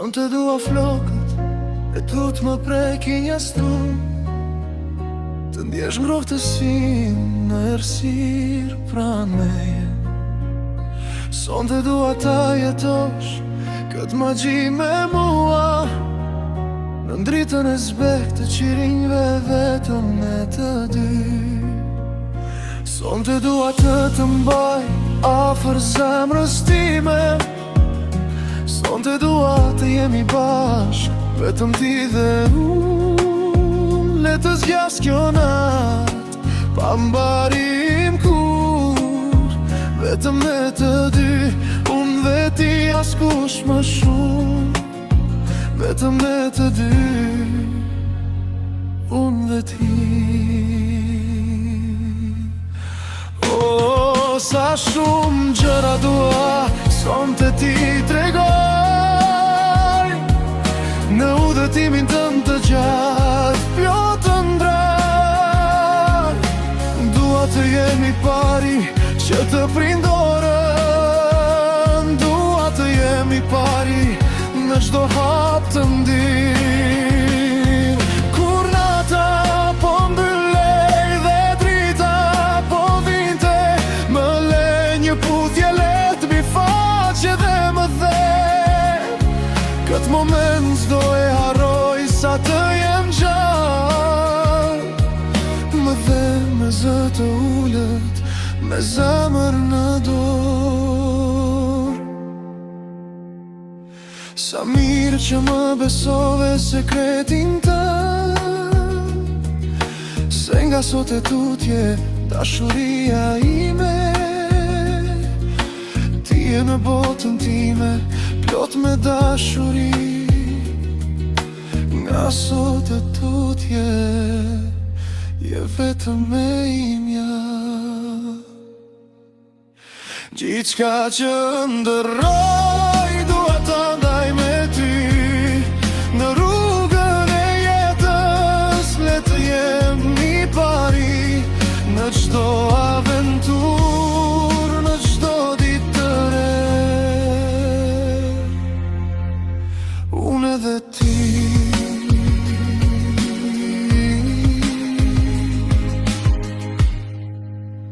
Son të dua flokët e tu të më preki një strun, të ndjesh ngrohtësin në errësirë pranë meje. Son të dua ta jetosh këtë magji me mua, në ndritën e zbek të qirinjve vetëm ne të dy. Son të dua të mbaj afër zemrës time, son të dua të jemi bashk, vetëm ti dhe unë. Le të zgjas kjo natë, pa mbarim kur, vetëm ne të dy, unë dhe ti, askush më shumë. Vetëm ne të dy, unë dhe ti. Oh, sa shumë gjëra dua son të ti tregoj, në udhëtimin tënd të gjatë pjotë ndrar. Dua të jemi pari që të prindorën, dua të jemi pari në çdo hap të ndirë. Kur nata po mbyllej dhe drita po vinte, më le një puthje lehtë mbi faqe dhe më the. Këtë moment s'do e harroj sa të jem gjallë, më the me zë të ullët, me zemër në dorë. Sa mirë që më besove sekretin tënd, se nga sot e tutje dashuria ime. Ti e në botën time, plot me dashuri, nga sot e tutje je vetëm me imja. Gjithçka që ndërroj dua ta ndaj me ty, në rrugën e jetës le të jemi pari, në çdo aventurë, në çdo ditë të re, unë edhe ti.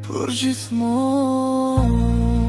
Për gjithmonë.